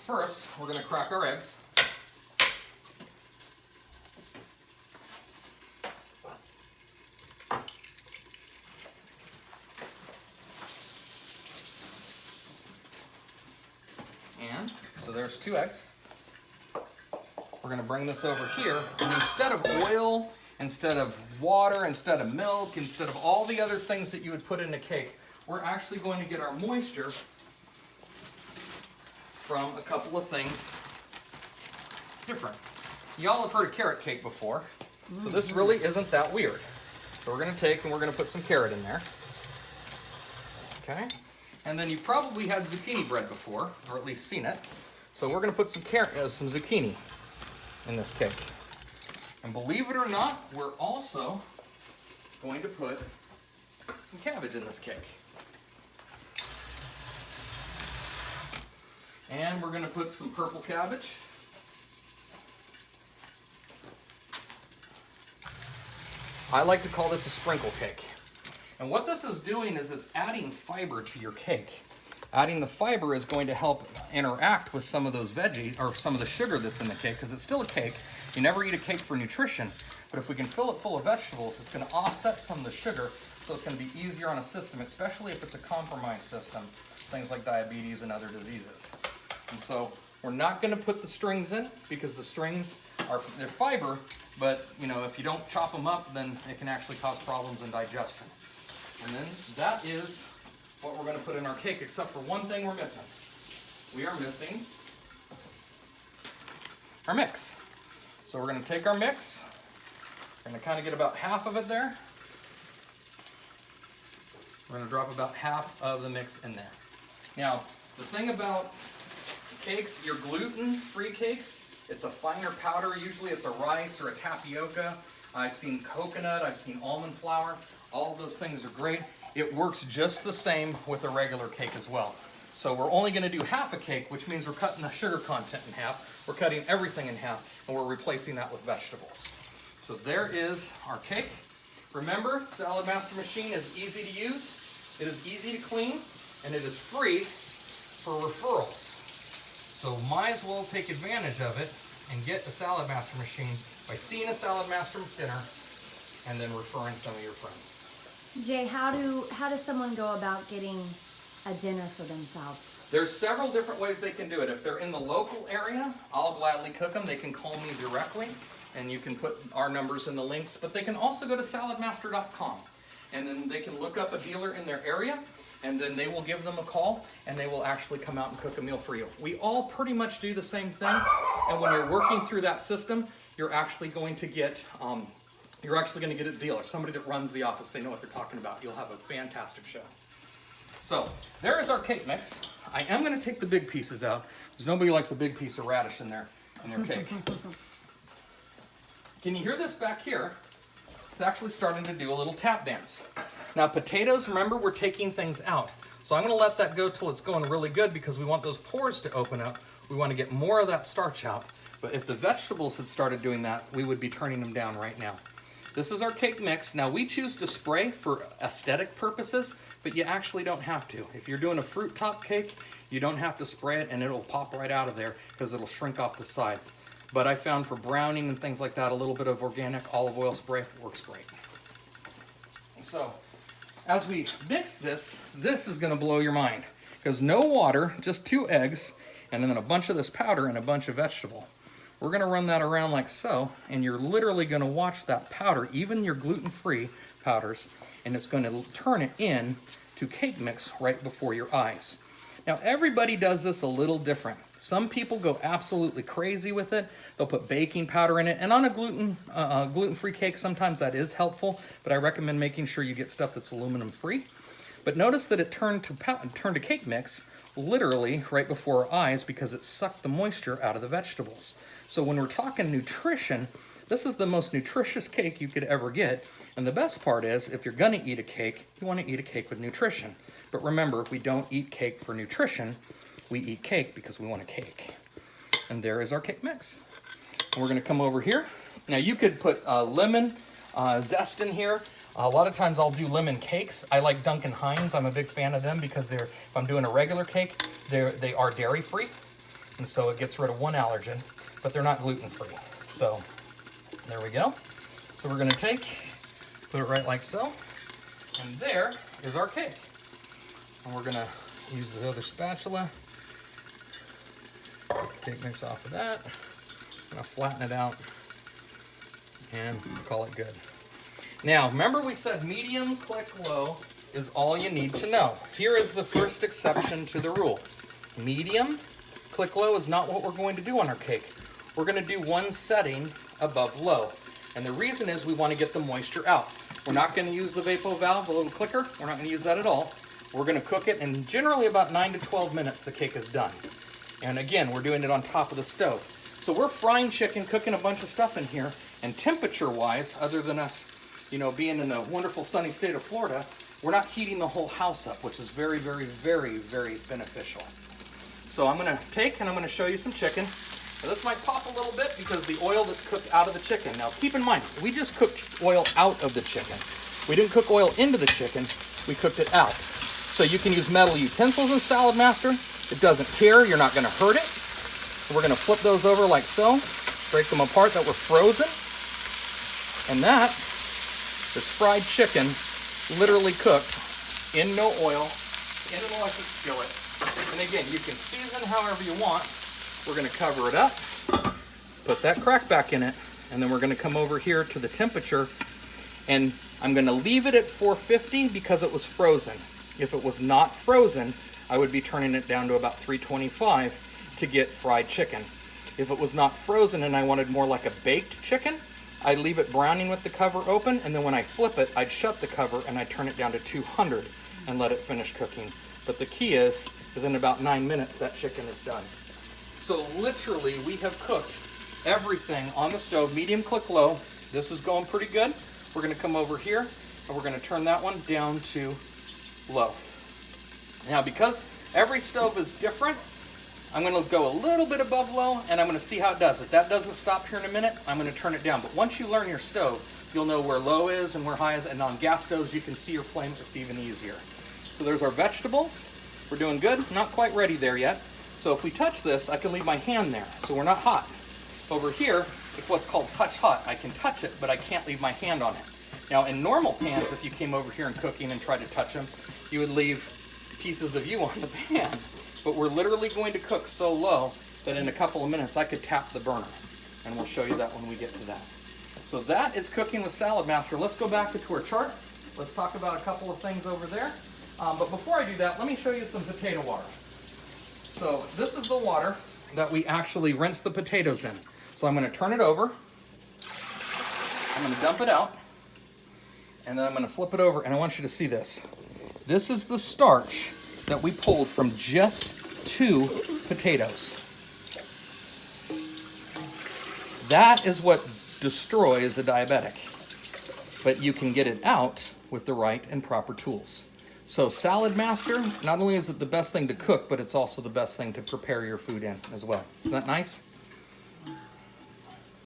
first, we're going to crack our eggs. And so there's 2 eggs. We're going to bring this over here, and instead of oil, instead of water, instead of milk, instead of all the other things that you would put in a cake, we're actually going to get our moisture from a couple of things different. Y'all have heard of carrot cake before, so this really isn't that weird. So we're going to take and we're going to put some carrot in there. Okay? And then you probably had zucchini bread before, or at least seen it. So we're going to put some some zucchini in this cake. And believe it or not, we're also going to put some cabbage in this cake. And we're going to put some purple cabbage. I like to call this a sprinkle cake. And what this is doing is it's adding fiber to your cake. Adding the fiber is going to help interact with some of those veggies, or some of the sugar that's in the cake, because it's still a cake. You never eat a cake for nutrition, but if we can fill it full of vegetables, it's going to offset some of the sugar, so it's going to be easier on a system, especially if it's a compromised system, things like diabetes and other diseases. And so we're not going to put the strings in, because the strings they're fiber, but you know, if you don't chop them up, then it can actually cause problems in digestion. And then that is what we're going to put in our cake, except for one thing we're missing. We are missing our mix. So we're going to take our mix. We're going to kind of get about half of it there. We're going to drop about half of the mix in there. Now, the thing about cakes, your gluten-free cakes, it's a finer powder. Usually it's a rice or a tapioca. I've seen coconut, I've seen almond flour. All of those things are great. It works just the same with a regular cake as well. So we're only going to do half a cake, which means we're cutting the sugar content in half. We're cutting everything in half, and we're replacing that with vegetables. So there is our cake. Remember, Saladmaster machine is easy to use, it is easy to clean, and it is free for referrals. So might as well take advantage of it and get a Saladmaster machine by seeing a Saladmaster dinner and then referring some of your friends. Jay, how does someone go about getting a dinner for themselves? There's several different ways they can do it. If they're in the local area, I'll gladly cook them. They can call me directly, and you can put our numbers in the links. But they can also go to saladmaster.com, and then they can look up a dealer in their area, and then they will give them a call, and they will actually come out and cook a meal for you. We all pretty much do the same thing, and when you're working through that system, you're actually going to get a dealer, somebody that runs the office. They know what they're talking about. You'll have a fantastic show. So there is our cake mix. I am going to take the big pieces out, because nobody likes a big piece of radish in their cake. Can you hear this back here? It's actually starting to do a little tap dance. Now potatoes, remember, we're taking things out. So I'm going to let that go till it's going really good, because we want those pores to open up. We want to get more of that starch out. But if the vegetables had started doing that, we would be turning them down right now. This is our cake mix. Now we choose to spray for aesthetic purposes, but you actually don't have to. If you're doing a fruit top cake, you don't have to spray it, and it'll pop right out of there because it'll shrink off the sides. But I found for browning and things like that, a little bit of organic olive oil spray works great. So as we mix this, this is going to blow your mind, because no water, just 2 eggs, and then a bunch of this powder and a bunch of vegetable. We're going to run that around like so, and you're literally going to watch that powder, even your gluten-free powders, and it's going to turn it in to cake mix right before your eyes. Now, everybody does this a little different. Some people go absolutely crazy with it. They'll put baking powder in it, and on a gluten-free cake, sometimes that is helpful, but I recommend making sure you get stuff that's aluminum-free. But notice that it turned to cake mix literally right before our eyes, because it sucked the moisture out of the vegetables. So when we're talking nutrition, this is the most nutritious cake you could ever get. And the best part is, if you're gonna eat a cake, you wanna eat a cake with nutrition. But remember, we don't eat cake for nutrition. We eat cake because we want a cake. And there is our cake mix. And we're gonna come over here. Now you could put lemon zest in here. A lot of times I'll do lemon cakes. I like Duncan Hines. I'm a big fan of them because if I'm doing a regular cake, they are dairy free. and so it gets rid of one allergen, but they're not gluten-free. So there we go. So we're gonna put it right like so, and there is our cake. And we're gonna use the other spatula. Get the cake mix off of that. I'm gonna flatten it out and call it good. Now, remember we said medium, click low is all you need to know. Here is the first exception to the rule. Medium, click low is not what we're going to do on our cake. We're going to do one setting above low. And the reason is we want to get the moisture out. We're not going to use the Vapo valve, the little clicker. We're not going to use that at all. We're going to cook it, and generally about 9 to 12 minutes the cake is done. And again, we're doing it on top of the stove. So we're frying chicken, cooking a bunch of stuff in here, and temperature-wise, other than us, you know, being in the wonderful sunny state of Florida, we're not heating the whole house up, which is very, very, very, very beneficial. So I'm gonna take and I'm gonna show you some chicken. Now this might pop a little bit because the oil that's cooked out of the chicken. Now keep in mind, we just cooked oil out of the chicken. We didn't cook oil into the chicken, we cooked it out. So you can use metal utensils in Saladmaster. It doesn't care, you're not gonna hurt it. We're gonna flip those over like so, break them apart that were frozen. And that is fried chicken, literally cooked in no oil, in an electric skillet. And again, you can season however you want. We're gonna cover it up, put that crack back in it, and then we're gonna come over here to the temperature, and I'm gonna leave it at 450 because it was frozen. If it was not frozen, I would be turning it down to about 325 to get fried chicken. If it was not frozen and I wanted more like a baked chicken, I'd leave it browning with the cover open, and then when I flip it, I'd shut the cover and I'd turn it down to 200 and let it finish cooking. But the key is in about 9 minutes, that chicken is done. So literally, we have cooked everything on the stove, medium, click low. This is going pretty good. We're gonna come over here and we're gonna turn that one down to low. Now, because every stove is different, I'm going to go a little bit above low, and I'm going to see how it does. If that doesn't stop here in a minute, I'm going to turn it down. But once you learn your stove, you'll know where low is and where high is, and on gas stoves, you can see your flame. It's even easier. So there's our vegetables. We're doing good. Not quite ready there yet. So if we touch this, I can leave my hand there, so we're not hot. Over here, it's what's called touch hot. I can touch it, but I can't leave my hand on it. Now, in normal pans, if you came over here and cooking and tried to touch them, you would leave pieces of you on the pan. But we're literally going to cook so low that in a couple of minutes I could tap the burner. And we'll show you that when we get to that. So that is cooking with Saladmaster. Let's go back to our chart. Let's talk about a couple of things over there. But before I do that, let me show you some potato water. So this is the water that we actually rinse the potatoes in. So I'm going to turn it over. I'm going to dump it out. And then I'm going to flip it over, and I want you to see this. This is the starch that we pulled from just 2 potatoes. That is what destroys a diabetic. But you can get it out with the right and proper tools. So Saladmaster, not only is it the best thing to cook, but it's also the best thing to prepare your food in as well. Isn't that nice?